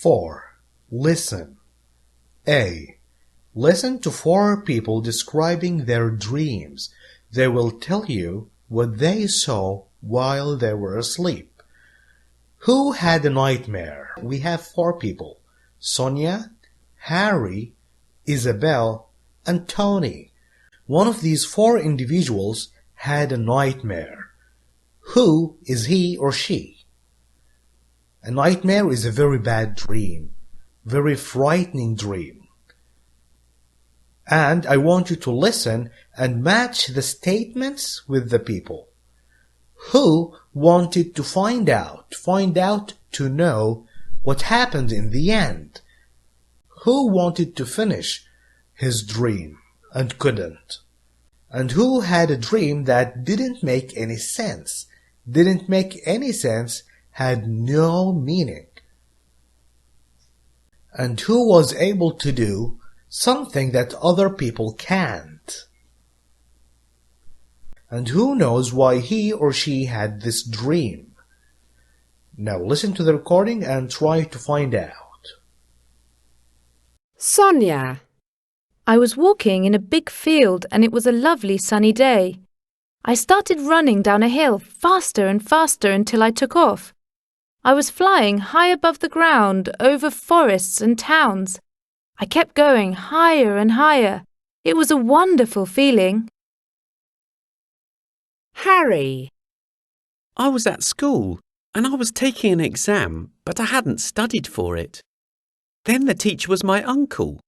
4. Listen. A. Listen to 4 people describing their dreams. They will tell you what they saw while they were asleep. Who had a nightmare? We have 4 people. Sonia, Harry, Isabel, and Tony. One of these 4 individuals had a nightmare. Who is he or she? A nightmare is a very bad dream, very frightening dream. And I want you to listen and match the statements with the people. Who wanted to find out to know what happened in the end? Who wanted to finish his dream and couldn't? And who had a dream that didn't make any sense? Had no meaning. And who was able to do something that other people can't? And who knows why he or she had this dream? Now listen to the recording and try to find out. Sonia. I was walking in a big field and it was a lovely sunny day. I started running down a hill faster and faster until I took off. I was flying high above the ground over forests and towns. I kept going higher and higher. It was a wonderful feeling. Harry. I was at school and I was taking an exam, but I hadn't studied for it. Then the teacher was my uncle,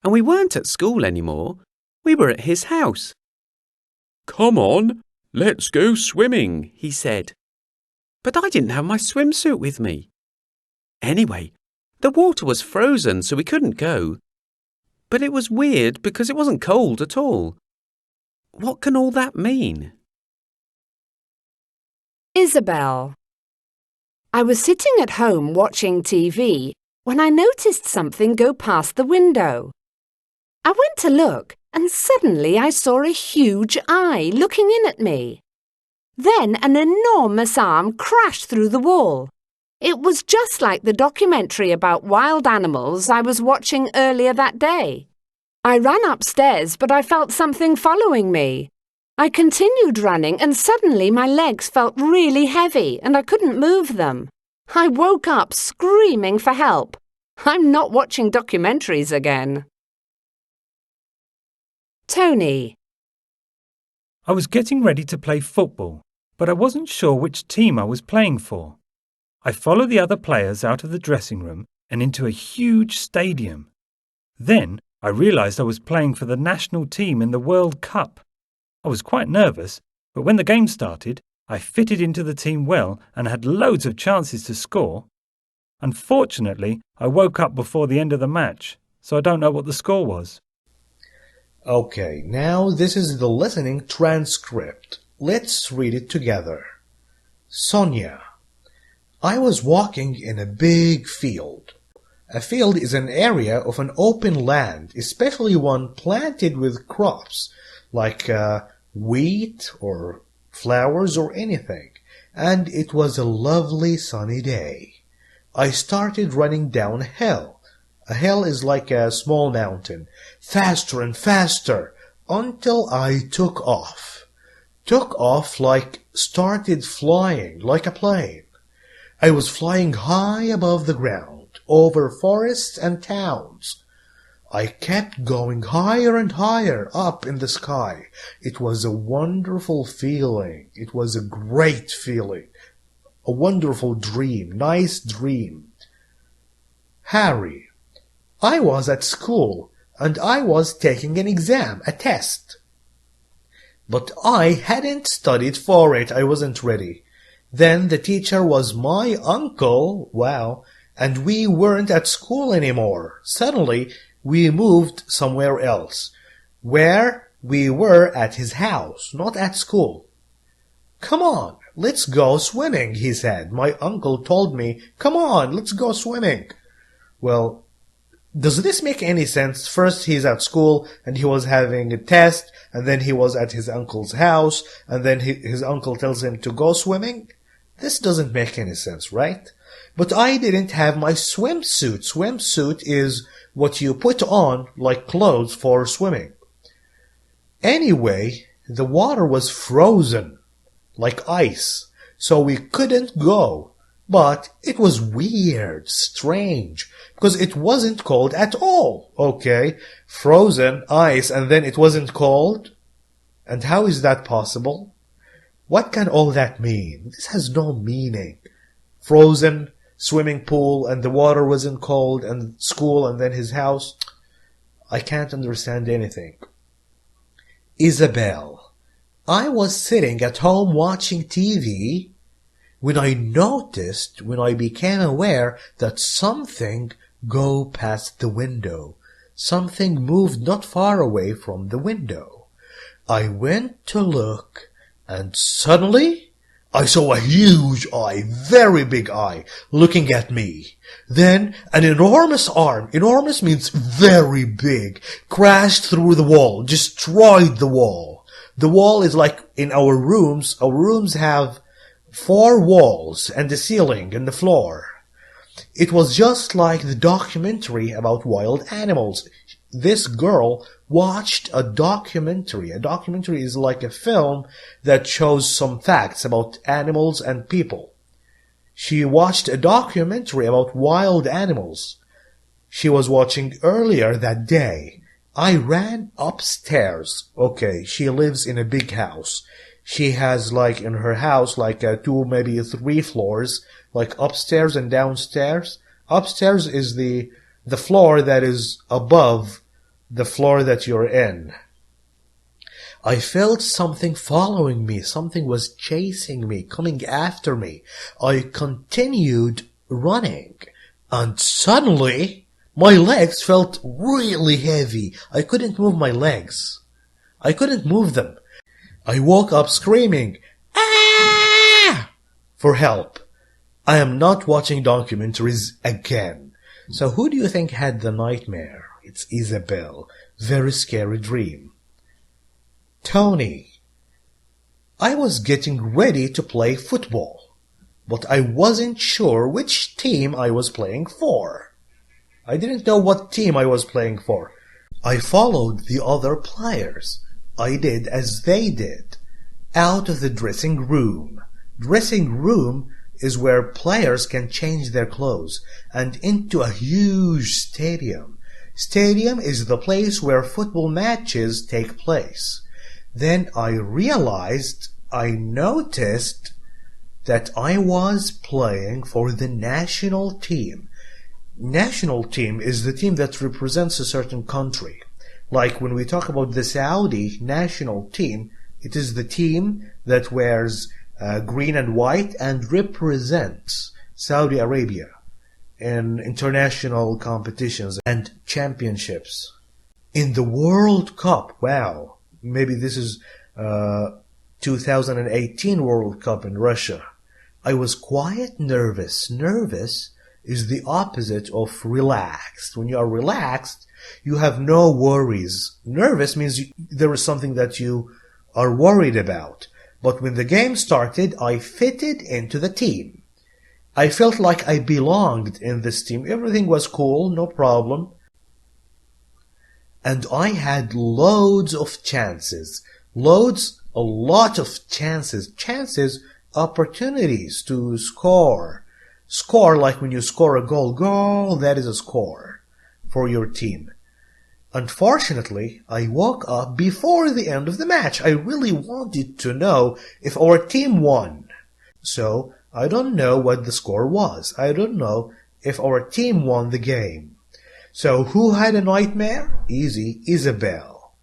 and we weren't at school anymore. We were at his house. "Come on, let's go swimming," he said. But I didn't have my swimsuit with me. Anyway, the water was frozen, so we couldn't go. But it was weird because it wasn't cold at all. What can all that mean? Isabel. I was sitting at home watching TV when I noticed something go past the window. I went to look and suddenly I saw a huge eye looking in at me. Then an enormous arm crashed through the wall. It was just like the documentary about wild animals I was watching earlier that day. I ran upstairs, but I felt something following me. I continued running and suddenly my legs felt really heavy and I couldn't move them. I woke up screaming for help. I'm not watching documentaries again. Tony. I was getting ready to play football, but I wasn't sure which team I was playing for. I followed the other players out of the dressing room and into a huge stadium. Then I realised I was playing for the national team in the World Cup. I was quite nervous, but when the game started, I fitted into the team well and had loads of chances to score. Unfortunately, I woke up before the end of the match, so I don't know what the score was. Okay, now this is the listening transcript. Let's read it together. Sonia. I was walking in a big field. A field is an area of an open land, especially one planted with crops, like wheat or flowers or anything. And it was a lovely sunny day. I started running down a hill. A hill is like a small mountain, faster and faster, until I took off. Took off like started flying like a plane. I was flying high above the ground, over forests and towns. I kept going higher and higher up in the sky. It was a wonderful feeling. It was a great feeling. A wonderful dream, nice dream. Harry. I was at school and I was taking an exam, a test. But I hadn't studied for it. I wasn't ready. Then the teacher was my uncle, wow, and we weren't at school anymore. Suddenly, we moved somewhere else, where we were at his house, not at school. Come on, let's go swimming, he said. My uncle told me, come on, let's go swimming. Well, does this make any sense? First he's at school and he was having a test, and then he was at his uncle's house, and then his uncle tells him to go swimming? This doesn't make any sense, right? But I didn't have my swimsuit. Swimsuit is what you put on like clothes for swimming. Anyway, the water was frozen like ice, so we couldn't go. But it was weird, strange, because it wasn't cold at all. Okay, frozen, ice, and then it wasn't cold? And how is that possible? What can all that mean? This has no meaning. Frozen, swimming pool, and the water wasn't cold, and school, and then his house. I can't understand anything. Isabel. I was sitting at home watching TV when I became aware that something go past the window. Something moved not far away from the window. I went to look, and suddenly I saw a huge eye, very big eye, looking at me. Then an enormous arm, enormous means very big, crashed through the wall, destroyed the wall. The wall is like in our rooms. Our rooms have 4 walls and the ceiling and the floor. It was just like the documentary about wild animals. This girl watched a documentary. A documentary is like a film that shows some facts about animals and people. She watched a documentary about wild animals. She was watching earlier that day. I ran upstairs. Okay, she lives in a big house. She has like in her house like 2, maybe 3 floors, like upstairs and downstairs. Upstairs is the floor that is above the floor that you're in. I felt something following me. Something was chasing me, coming after me. I continued running, and suddenly my legs felt really heavy. I couldn't move my legs. I couldn't move them. I woke up screaming, "Ah!" for help. I am not watching documentaries again. So who do you think had the nightmare? It's Isabel. Very scary dream. Tony. I was getting ready to play football, but I wasn't sure which team I was playing for. I didn't know what team I was playing for. I followed the other players. I did as they did. Out of the dressing room. Dressing room is where players can change their clothes, and into a huge stadium. Stadium is the place where football matches take place. Then I noticed that I was playing for the national team. National team is the team that represents a certain country. Like when we talk about the Saudi national team, it is the team that wears green and white and represents Saudi Arabia in international competitions and championships. In the World Cup, wow, maybe this is 2018 World Cup in Russia, I was quite nervous. Nervous is the opposite of relaxed. When you are relaxed, you have no worries. Nervous means there is something that you are worried about. But when the game started, I fitted into the team. I felt like I belonged in this team. Everything was cool, no problem. And I had loads of chances. A lot of chances. Chances, opportunities to score. Score like when you score a goal. Goal, that is a score for your team. Unfortunately, I woke up before the end of the match. I really wanted to know if our team won. So, I don't know what the score was. I don't know if our team won the game. So, who had a nightmare? Easy, Isabel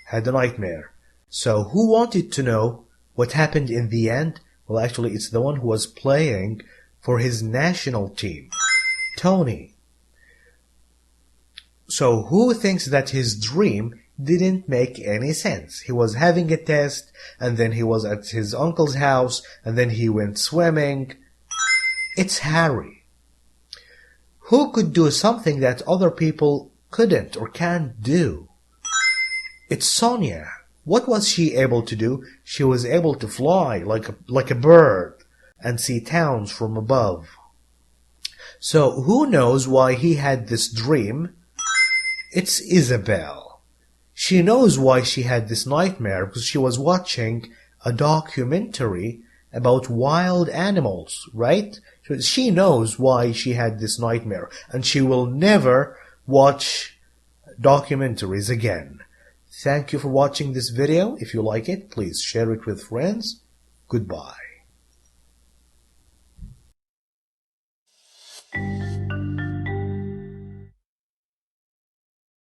had a nightmare. So, who wanted to know what happened in the end? Well, actually, it's the one who was playing for his national team. Tony. So who thinks that his dream didn't make any sense? He was having a test, and then he was at his uncle's house, and then he went swimming. It's Harry. Who could do something that other people couldn't or can't do? It's Sonia. What was she able to do? She was able to fly like a bird. and see towns from above. So who knows why he had this dream? It's Isabel. She knows why she had this nightmare because she was watching a documentary about wild animals, right? So she knows why she had this nightmare, and she will never watch documentaries again. Thank you for watching this video. If you like it, please share it with friends. Goodbye.